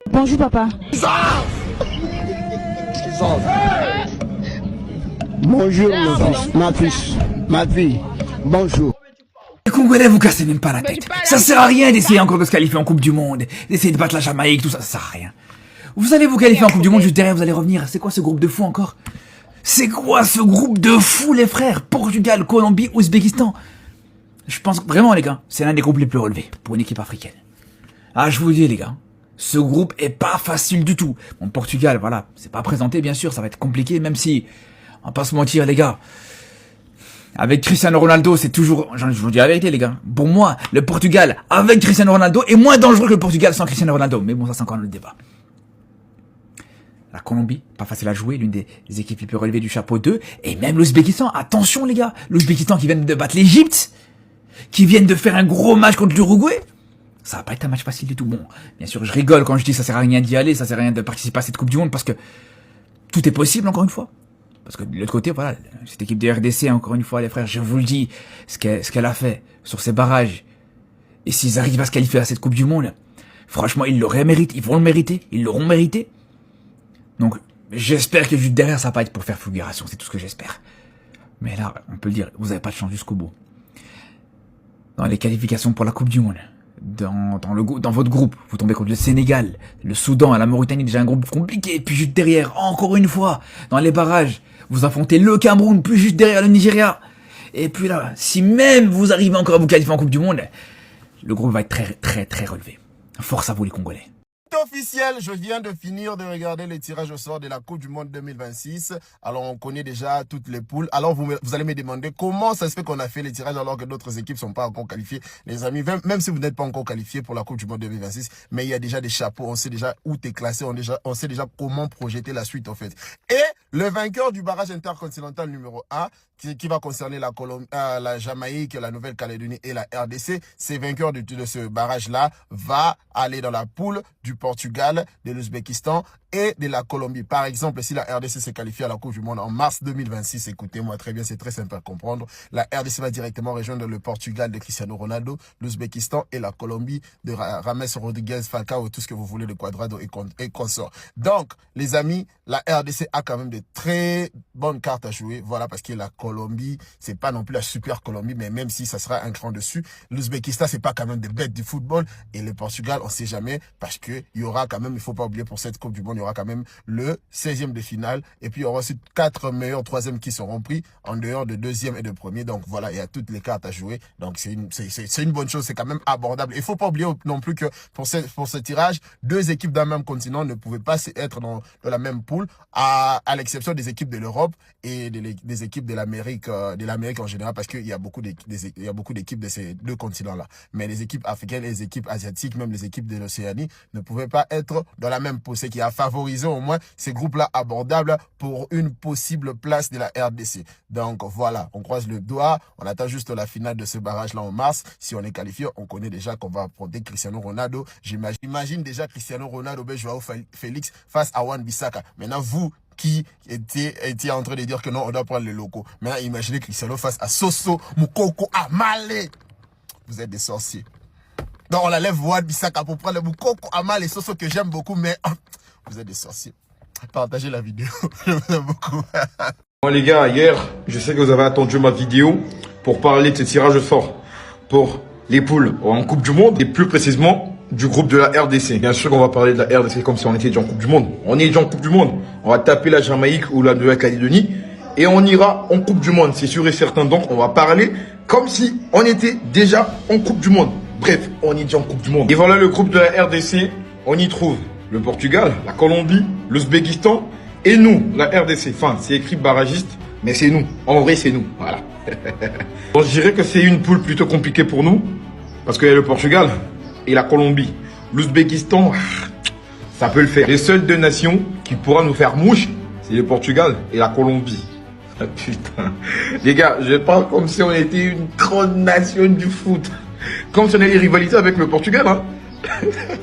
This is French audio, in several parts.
Bonjour papa. Bonjour mon fils, ma fille, bonjour. Les Congolais, vous cassez même pas la tête. Ça sert à rien d'essayer encore de se qualifier en Coupe du Monde, d'essayer de battre la Jamaïque, tout ça, ça sert à rien. Vous allez vous qualifier en Coupe du Monde, juste derrière, vous allez revenir. C'est quoi ce groupe de fous encore? C'est quoi ce groupe de fous, les frères? Portugal, Colombie, Ouzbékistan. Je pense vraiment, les gars, c'est l'un des groupes les plus relevés pour une équipe africaine. Ah, je vous dis, les gars, ce groupe est pas facile du tout. Bon, Portugal, voilà, c'est pas présenté, bien sûr, ça va être compliqué, même si, on va pas se mentir, les gars. Avec Cristiano Ronaldo, c'est toujours, je vous dis la vérité, les gars. Pour moi, le Portugal, avec Cristiano Ronaldo, est moins dangereux que le Portugal sans Cristiano Ronaldo. Mais bon, ça, c'est encore le débat. La Colombie, pas facile à jouer, l'une des équipes les plus relevées du chapeau 2. Et même l'Ouzbékistan, attention, les gars. L'Ouzbékistan qui vient de battre l'Égypte, qui viennent de faire un gros match contre l'Uruguay. Ça va pas être un match facile du tout. Bon, bien sûr, je rigole quand je dis ça sert à rien d'y aller, ça sert à rien de participer à cette Coupe du Monde parce que tout est possible, encore une fois. Parce que de l'autre côté, voilà, cette équipe de RDC, encore une fois, les frères, je vous le dis, ce qu'elle a fait sur ces barrages. Et s'ils arrivent à se qualifier à cette Coupe du Monde, franchement, ils l'auraient mérité, ils vont le mériter, ils l'auront mérité. Donc, j'espère que juste derrière, ça va pas être pour faire figuration, c'est tout ce que j'espère. Mais là, on peut le dire, vous avez pas de chance jusqu'au bout. Dans les qualifications pour la Coupe du Monde, dans votre groupe, vous tombez contre le Sénégal, le Soudan, la Mauritanie, déjà un groupe compliqué, puis juste derrière, encore une fois, dans les barrages, vous affrontez le Cameroun, puis juste derrière le Nigeria. Et puis là, si même vous arrivez encore à vous qualifier en Coupe du Monde, le groupe va être très, très, très relevé. Force à vous les Congolais. Officiel, je viens de finir de regarder les tirages au sort de la Coupe du Monde 2026. Alors, on connaît déjà toutes les poules. Alors, vous allez me demander comment ça se fait qu'on a fait les tirages alors que d'autres équipes sont pas encore qualifiées. Les amis, même si vous n'êtes pas encore qualifiés pour la Coupe du Monde 2026, mais il y a déjà des chapeaux. On sait déjà où t'es classé. On sait déjà comment projeter la suite, en fait. Et le vainqueur du barrage intercontinental numéro 1, qui va concerner la Jamaïque, la Nouvelle-Calédonie et la RDC, ces vainqueurs de ce barrage-là va aller dans la poule du Portugal, de l'Ouzbékistan et de la Colombie. Par exemple, si la RDC s'est qualifiée à la Coupe du Monde en mars 2026, écoutez-moi très bien, c'est très simple à comprendre. La RDC va directement rejoindre le Portugal de Cristiano Ronaldo, l'Ouzbékistan et la Colombie de Rames Rodriguez, Falcao, tout ce que vous voulez de Cuadrado et consorts. Donc, les amis, la RDC a quand même de très bonnes cartes à jouer. Voilà, parce que la Colombie, c'est pas non plus la super Colombie, mais même si ça sera un cran dessus, l'Ouzbékistan, c'est pas quand même des bêtes du football. Et le Portugal, on sait jamais, parce que il y aura quand même, il faut pas oublier pour cette Coupe du Monde, il y aura quand même le 16e de finale. Et puis, il y aura aussi 4 meilleurs 3e qui seront pris en dehors de 2e et de 1er. Donc, voilà, il y a toutes les cartes à jouer. Donc, c'est une bonne chose. C'est quand même abordable. Il faut pas oublier non plus que pour ce tirage, 2 équipes d'un même continent ne pouvaient pas être dans la même poule, à l'exception des équipes de l'Europe et des équipes de l'Amérique en général, parce qu'il y a beaucoup d'équipes de ces 2 continents-là. Mais les équipes africaines, les équipes asiatiques, même les équipes de l'Océanie ne pouvaient pas être dans la même poule, ce qui a favorisé au moins ces groupes-là abordables pour une possible place de la RDC. Donc voilà, on croise le doigt, on attend juste la finale de ce barrage-là en mars. Si on est qualifié, on connaît déjà qu'on va affronter Cristiano Ronaldo. J'imagine déjà Cristiano Ronaldo, Joao Félix face à Wan-Bissaka. Maintenant, vous qui étiez en train de dire que non, on doit prendre les locaux. Maintenant, imaginez Cristiano face à Soso Moukoko Amale. Vous êtes des sorciers. Donc, on la lève Wan-Bissaka pour prendre le Moukoko Amale et Soso que j'aime beaucoup, mais vous êtes des sorciers. Partagez la vidéo. Je vous aime beaucoup. Bon les gars, hier, je sais que vous avez attendu ma vidéo pour parler de ce tirage au sort pour les poules en Coupe du Monde et plus précisément du groupe de la RDC. Bien sûr qu'on va parler de la RDC comme si on était déjà en Coupe du Monde. On est déjà en Coupe du Monde. On va taper la Jamaïque ou la Nouvelle-Calédonie et on ira en Coupe du Monde, c'est sûr et certain. Donc on va parler comme si on était déjà en Coupe du Monde. Bref, on est déjà en Coupe du Monde. Et voilà le groupe de la RDC, on y trouve le Portugal, la Colombie, l'Ouzbékistan et nous, la RDC. Enfin, c'est écrit barragiste, mais c'est nous. En vrai, c'est nous. Voilà. Bon, je dirais que c'est une poule plutôt compliquée pour nous, parce qu'il y a le Portugal et la Colombie. L'Ouzbékistan, ça peut le faire. Les seules 2 nations qui pourront nous faire mouche, c'est le Portugal et la Colombie. Ah, putain. Les gars, je parle comme si on était une grande nation du foot. Comme si on avait rivalité avec le Portugal, hein.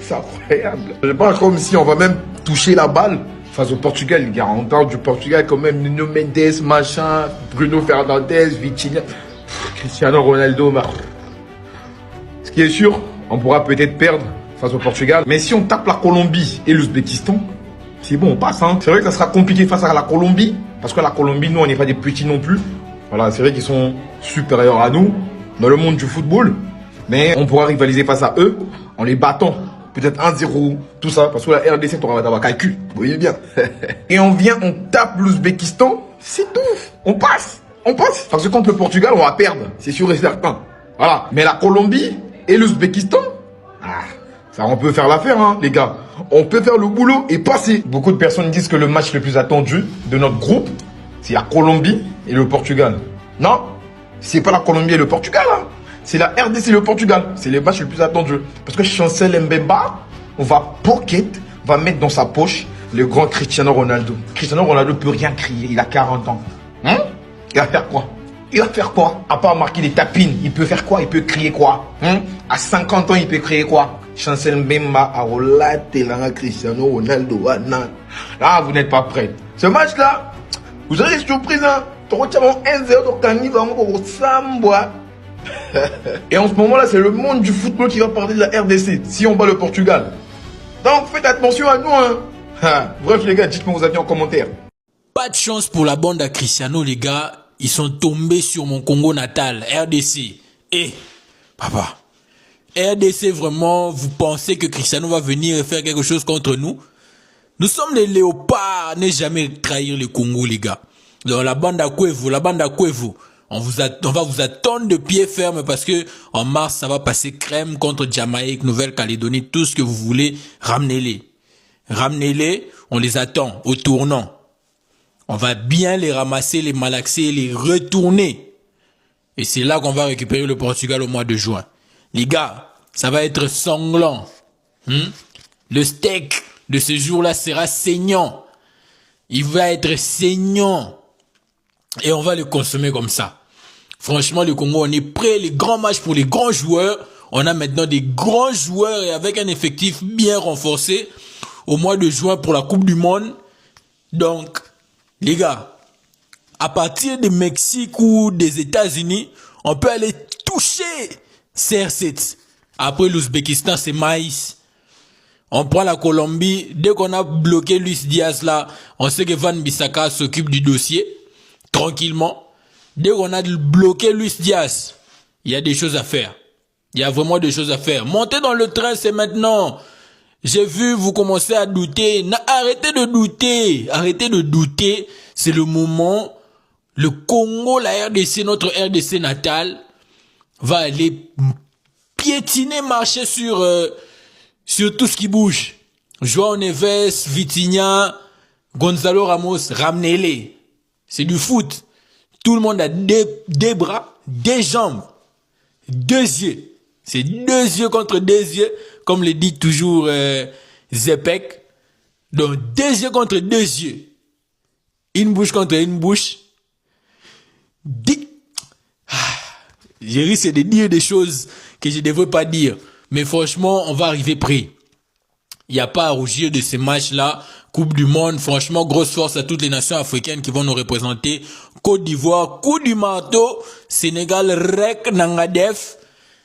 C'est incroyable. Je parle comme si on va même toucher la balle face au Portugal, les gars. On parle du Portugal quand même. Nuno Mendes, machin, Bruno Fernandes, Vitinha, Cristiano Ronaldo. Ce qui est sûr, on pourra peut-être perdre face au Portugal. Mais si on tape la Colombie et l'Ouzbékistan, c'est bon, on passe. Hein. C'est vrai que ça sera compliqué face à la Colombie, parce que la Colombie, nous, on n'est pas des petits non plus. Voilà, c'est vrai qu'ils sont supérieurs à nous dans le monde du football. Mais on pourra rivaliser face à eux en les battant. Peut-être 1-0, tout ça. Parce que la RDC, tu auras calcul. Vous voyez bien. Et on vient, on tape l'Ouzbékistan. C'est tout. On passe. On passe. Parce que contre le Portugal, on va perdre. C'est sûr et certain. Voilà. Mais la Colombie et l'Ouzbékistan, ça, on peut faire l'affaire, hein, les gars. On peut faire le boulot et passer. Beaucoup de personnes disent que le match le plus attendu de notre groupe, c'est la Colombie et le Portugal. Non, c'est pas la Colombie et le Portugal, hein. C'est la RDC et le Portugal. C'est les matchs les plus attendus. Parce que Chancel Mbemba, on va pocket, va mettre dans sa poche le grand Cristiano Ronaldo. Cristiano Ronaldo peut rien crier, il a 40 ans. Hein? Il va faire quoi? Il va faire quoi? À part marquer des tapines, il peut faire quoi? Il peut crier quoi? Hein? À 50 ans, il peut crier quoi? Chancel Mbemba, Arola, Telanga, Cristiano Ronaldo, là, vous n'êtes pas prêts. Ce match-là, vous aurez surprise, hein? Et en ce moment-là, c'est le monde du football qui va parler de la RDC si on bat le Portugal. Donc faites attention à nous, hein. Bref les gars, dites-moi vos avis en commentaire. Pas de chance pour la bande à Cristiano, les gars. Ils sont tombés sur mon Congo natal, RDC. Et, papa, RDC, vraiment, vous pensez que Cristiano va venir faire quelque chose contre nous? Nous sommes les léopards, ne jamais trahir le Congo, les gars. Donc la bande à Kouevo, on va vous attendre de pied ferme parce que en mars, ça va passer crème contre Jamaïque, Nouvelle-Calédonie, tout ce que vous voulez, ramenez-les. Ramenez-les, on les attend au tournant. On va bien les ramasser, les malaxer et les retourner. Et c'est là qu'on va récupérer le Portugal au mois de juin. Les gars, ça va être sanglant. Le steak de ce jour-là sera saignant. Il va être saignant. Et on va le consommer comme ça. Franchement, le Congo, on est prêt. Les grands matchs pour les grands joueurs. On a maintenant des grands joueurs et avec un effectif bien renforcé au mois de juin pour la Coupe du Monde. Donc, les gars, à partir du Mexique ou des États-Unis, on peut aller toucher CR7. Après l'Ouzbékistan, c'est maïs. On prend la Colombie. Dès qu'on a bloqué Luis Diaz là, on sait que Van Bissaka s'occupe du dossier. Tranquillement. Dès qu'on a bloqué Luis Diaz, il y a des choses à faire. Il y a vraiment des choses à faire. Montez dans le train, c'est maintenant. J'ai vu, vous commencez à douter. Arrêtez de douter. Arrêtez de douter. C'est le moment. Le Congo, la RDC, notre RDC natale, va aller piétiner, marcher sur tout ce qui bouge. João Neves, Vitinha, Gonzalo Ramos, ramenez-les. C'est du foot. Tout le monde a des bras, des jambes, deux yeux. C'est deux yeux contre deux yeux, comme le dit toujours Zepek. Donc, deux yeux contre deux yeux. Une bouche contre une bouche. Je risque de dire des choses que je ne devrais pas dire. Mais franchement, on va arriver prêt. Il n'y a pas à rougir de ces matchs-là. Coupe du Monde, franchement, grosse force à toutes les nations africaines qui vont nous représenter. Côte d'Ivoire, coup du marteau. Sénégal, Rek, Nangadef.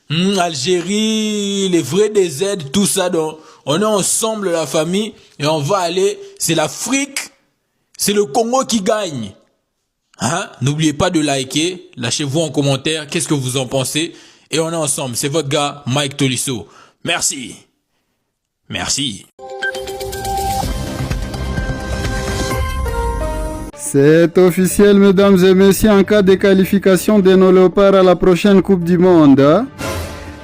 Algérie, les vrais DZ, tout ça. Donc, on est ensemble, la famille. Et on va aller. C'est l'Afrique. C'est le Congo qui gagne. N'oubliez pas de liker. Lâchez-vous en commentaire. Qu'est-ce que vous en pensez? Et on est ensemble. C'est votre gars, Mike Tolisso. Merci. Merci. C'est officiel, mesdames et messieurs, en cas de qualification de nos léopards à la prochaine Coupe du Monde.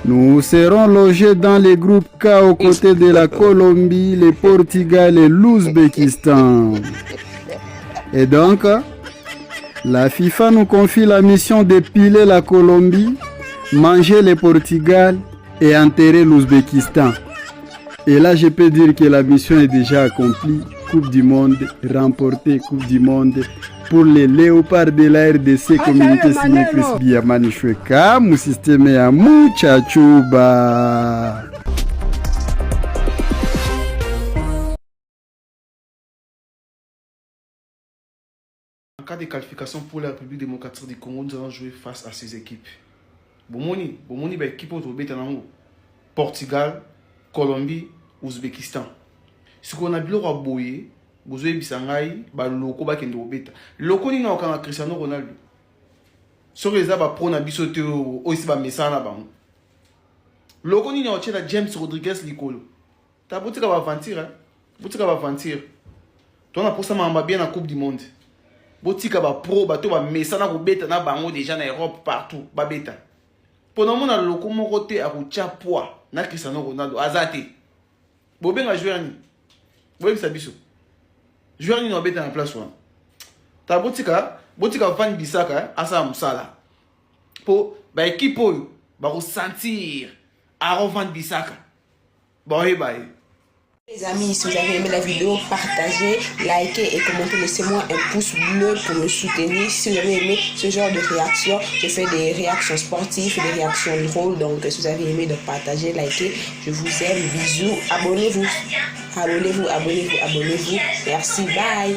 Nous serons logés dans les groupes K aux côtés de la Colombie, le Portugal et l'Ouzbékistan. Et donc, la FIFA nous confie la mission de piler la Colombie, manger le Portugal et enterrer l'Ouzbékistan. Et là, je peux dire que la mission est déjà accomplie. Coupe du Monde remportée, Coupe du Monde pour les léopards de la RDC, communauté signée Chris Biamani Choueka, mon système à Mouchachuba. En cas de qualification pour la République démocratique du Congo, nous allons jouer face à ces équipes. Bomoni, équipe autour Portugal, Colombie, Ouzbékistan. Ce qu'on a bien aboyé, vous avez bisangai, ba loko ba kendo beta. Loko ni na okanga Cristiano Ronaldo. Sur les aba pro na bisote o isi ba mesana ba. Loko ni na ochela James Rodriguez likolo. Ta botika ba aventure, hein? Botika ba aventure. Toi na posa mamba bien na Coupe du Monde. Botika ba pro ba to ba mesana ko beta na bango déjà na Europe partout, ba beta. Pendant mon loko mon côté a kucha poids na Cristiano Ronaldo azate. Bobenga joueur ni. Boye biso. Joueur ni n'obéit dans la place one. Ta botika Van Bissaka asa musala. Po ba équipe oyo ba ressentir Aaron Van Bissaka. Boye baye. Les amis, si vous avez aimé la vidéo, partagez, likez et commentez. Laissez-moi un pouce bleu pour me soutenir. Si vous avez aimé ce genre de réaction, je fais des réactions sportives, des réactions drôles. Donc, si vous avez aimé, de partager, likez. Je vous aime. Bisous. Abonnez-vous. Abonnez-vous. Merci. Bye.